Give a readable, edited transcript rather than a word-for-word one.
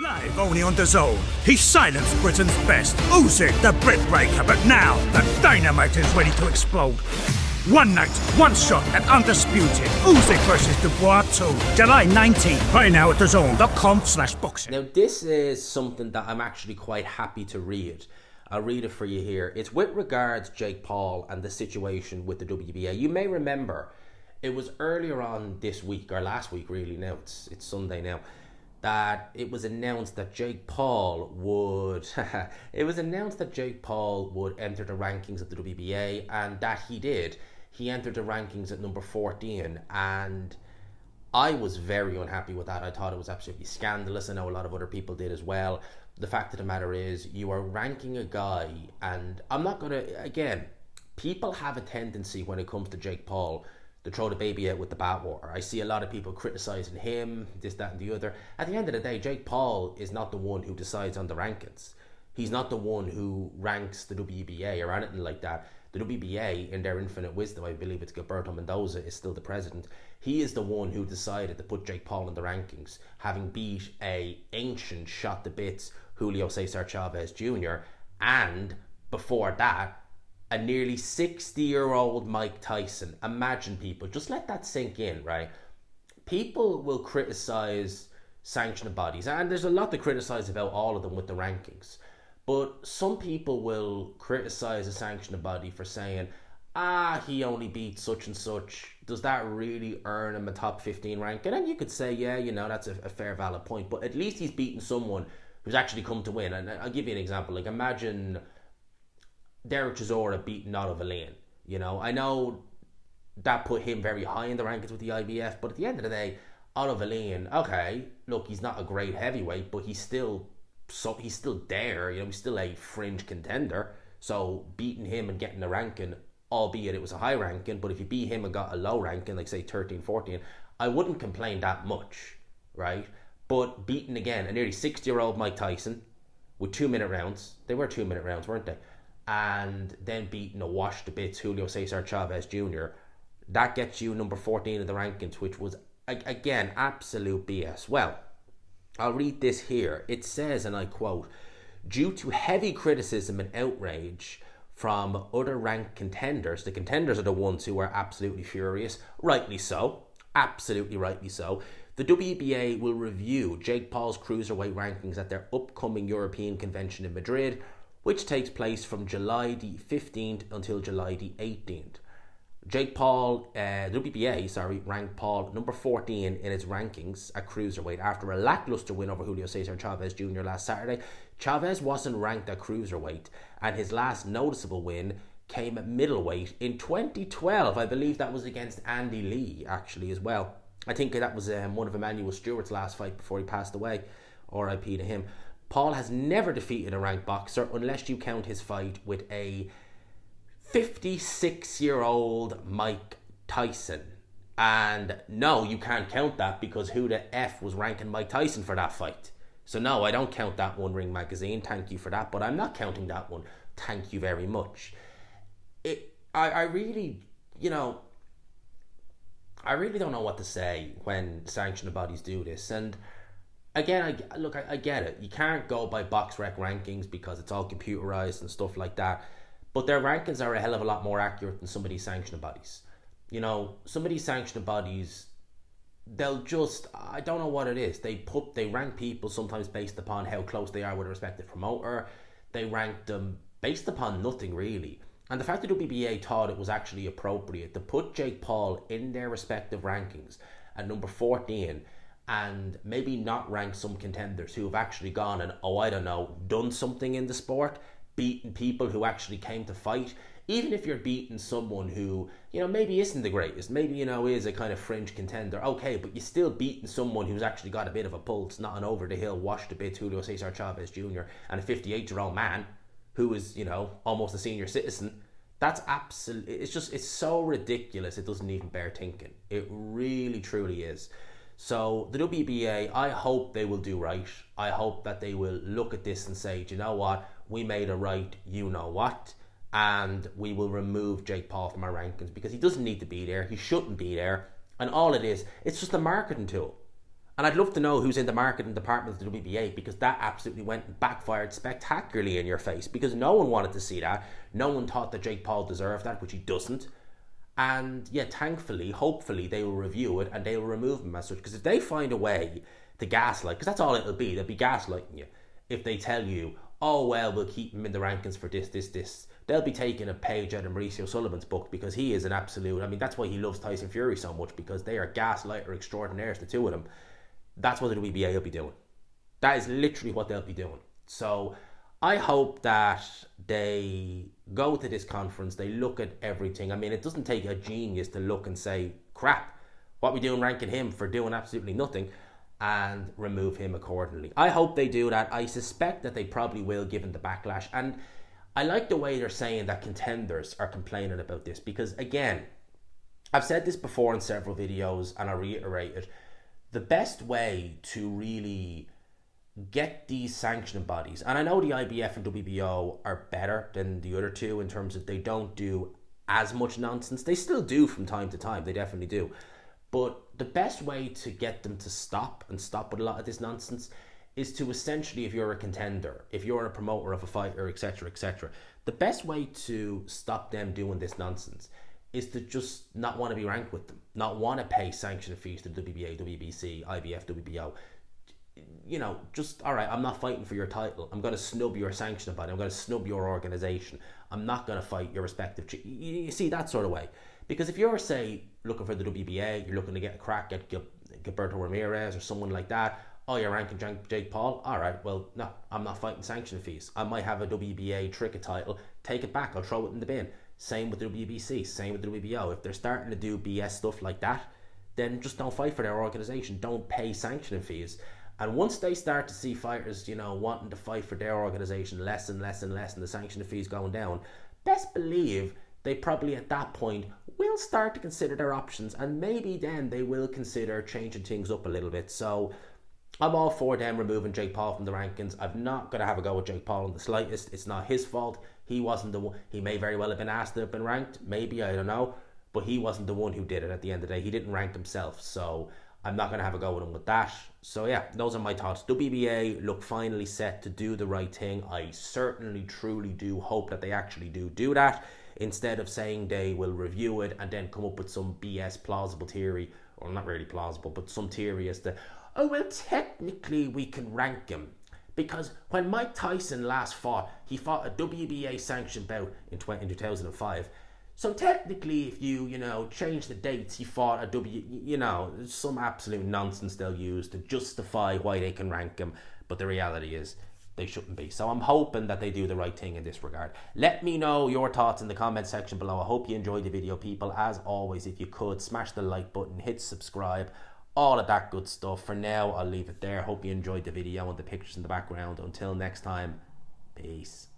Live only on DAZN. He silenced Britain's best. Usyk, the Brit breaker, but now the dynamite is ready to explode. One night, one shot, and undisputed. Usyk versus Dubois 2. July 19th. Right now at DAZN.com/boxing. Now this is something that I'm actually quite happy to read. I'll read it for you here. It's with regards Jake Paul and the situation with the WBA. You may remember it was earlier on this week, or last week really now, it's Sunday now, that it was announced that Jake Paul would enter the rankings of the WBA, and that he did. He entered the rankings at number 14, and I was very unhappy with that. I thought it was absolutely scandalous. I know a lot of other people did as well. The fact of the matter is, you are ranking a guy, and I'm not going to, again, people have a tendency when it comes to Jake Paul to throw the baby out with the bathwater. I see a lot of people criticising him, this, that and the other. At the end of the day, Jake Paul is not the one who decides on the rankings. He's not the one who ranks the WBA or anything like that. The WBA, in their infinite wisdom, I believe it's Gilberto Mendoza is still the president. He is the one who decided to put Jake Paul in the rankings, having beat a ancient shot to bits Julio César Chávez Jr. and before that, a nearly 60-year-old Mike Tyson. Imagine, people, just let that sink in, right? People will criticize sanctioning bodies, and there's a lot to criticize about all of them with the rankings. But some people will criticize a sanctioning body for saying, he only beat such and such. Does that really earn him a top 15 ranking? And you could say, yeah, that's a fair, valid point. But at least he's beaten someone who's actually come to win. And I'll give you an example. Like, imagine Derek Chisora beating Otto Wallin. I know that put him very high in the rankings with the IBF, but at the end of the day, Otto Wallin, okay, look, he's not a great heavyweight, but he's still there. He's still a fringe contender. So beating him and getting the ranking, albeit it was a high ranking, but if you beat him and got a low ranking, like say 13, 14, I wouldn't complain that much, right? But beating again a nearly 60-year-old Mike Tyson with 2-minute rounds, they were 2-minute rounds, weren't they? And then beating a wash to bits Julio César Chávez Jr., that gets you number 14 in the rankings, which was, again, absolute BS. Well, I'll read this here. It says, and I quote, "Due to heavy criticism and outrage from other ranked contenders," the contenders are the ones who are absolutely furious, rightly so, absolutely rightly so, "the WBA will review Jake Paul's cruiserweight rankings at their upcoming European convention in Madrid, which takes place from July the 15th until July the 18th. Jake Paul, WBA, ranked Paul number 14 in its rankings at cruiserweight after a lackluster win over Julio César Chávez Jr. last Saturday. Chávez wasn't ranked at cruiserweight, and his last noticeable win came at middleweight in 2012. I believe that was against Andy Lee, actually, as well. I think that was one of Emmanuel Stewart's last fight before he passed away. RIP to him. Paul has never defeated a ranked boxer unless you count his fight with a 56-year-old Mike Tyson. And no, you can't count that because who the F was ranking Mike Tyson for that fight? So no, I don't count that one, Ring Magazine. Thank you for that. But I'm not counting that one. Thank you very much. I really don't know what to say when sanctioning bodies do this. And again, I get it. You can't go by BoxRec rankings because it's all computerized and stuff like that. But their rankings are a hell of a lot more accurate than some of these sanctioning bodies. Some of these sanctioning bodies, they'll just, I don't know what it is. They rank people sometimes based upon how close they are with a respective promoter. They rank them based upon nothing really. And the fact that WBA thought it was actually appropriate to put Jake Paul in their respective rankings at number 14 and maybe not rank some contenders who have actually gone and, done something in the sport, beaten people who actually came to fight. Even if you're beating someone who, maybe isn't the greatest, maybe, is a kind of fringe contender, okay, but you're still beating someone who's actually got a bit of a pulse, not an over-the-hill, washed-to-bits Julio César Chávez Jr. and a 58-year-old man who is, almost a senior citizen. That's absolutely, it's so ridiculous, it doesn't even bear thinking. It really, truly is. So the WBA, I hope they will do right. I hope that they will look at this and say, do you know what, we made a right, and we will remove Jake Paul from our rankings because he doesn't need to be there, he shouldn't be there, and all it is, it's just a marketing tool. And I'd love to know who's in the marketing department of the WBA, because that absolutely went and backfired spectacularly in your face, because no one wanted to see that. No one thought that Jake Paul deserved that, which he doesn't. And yeah, thankfully, hopefully they will review it and they will remove him as such. Because if they find a way to gaslight, because that's all it'll be, they'll be gaslighting you. If they tell you, oh well, we'll keep him in the rankings for this, they'll be taking a page out of Mauricio Sullivan's book, because he is an absolute, I mean, that's why he loves Tyson Fury so much, because they are gaslighter extraordinaires, the two of them. That's what the WBA will be doing. That is literally what they'll be doing. So I hope that they go to this conference, they look at everything. I mean, it doesn't take a genius to look and say, crap, what are we doing ranking him for doing absolutely nothing, and remove him accordingly. I hope they do that. I suspect that they probably will, given the backlash. And I like the way they're saying that contenders are complaining about this, because again, I've said this before in several videos and I reiterate it. The best way to really get these sanctioning bodies, and I know the IBF and WBO are better than the other two in terms of they don't do as much nonsense. They still do from time to time, they definitely do. But the best way to get them to stop with a lot of this nonsense is to essentially, if you're a contender, if you're a promoter of a fighter, etc., the best way to stop them doing this nonsense is to just not want to be ranked with them, not want to pay sanction fees to the WBA, WBC, IBF, WBO. You know, just, all right, I'm not fighting for your title. I'm going to snub your sanction body. I'm going to snub your organization. I'm not going to fight your respective... You see, that sort of way. Because if you're, say, looking for the WBA, you're looking to get a crack at Gilberto Ramirez or someone like that, oh, you're ranking Jake Paul? All right, well, no, I'm not fighting sanction fees. I might have a WBA trick title, take it back, I'll throw it in the bin. Same with the WBC, same with the WBO. If they're starting to do BS stuff like that, then just don't fight for their organization. Don't pay sanctioning fees. And once they start to see fighters, you know, wanting to fight for their organization less and less and less, and the sanctioning fees going down, best believe they probably at that point will start to consider their options, and maybe then they will consider changing things up a little bit. So I'm all for them removing Jake Paul from the rankings. I'm not going to have a go with Jake Paul in the slightest. It's not his fault. He wasn't the one. He may very well have been asked to have been ranked. Maybe, I don't know. But he wasn't the one who did it at the end of the day. He didn't rank himself. So I'm not going to have a go with him with that. So yeah, those are my thoughts. WBA look finally set to do the right thing. I certainly, truly do hope that they actually do that, instead of saying they will review it and then come up with some BS plausible theory, or not really plausible, but some theory as to, oh, well, technically we can rank him. Because when Mike Tyson last fought, he fought a WBA sanctioned bout in 2005. So technically, if you change the dates, he fought a some absolute nonsense they'll use to justify why they can rank him. But the reality is, they shouldn't be. So I'm hoping that they do the right thing in this regard. Let me know your thoughts in the comment section below. I hope you enjoyed the video, people. As always, if you could, smash the like button, hit subscribe, all of that good stuff. For now, I'll leave it there. Hope you enjoyed the video and the pictures in the background. Until next time, peace.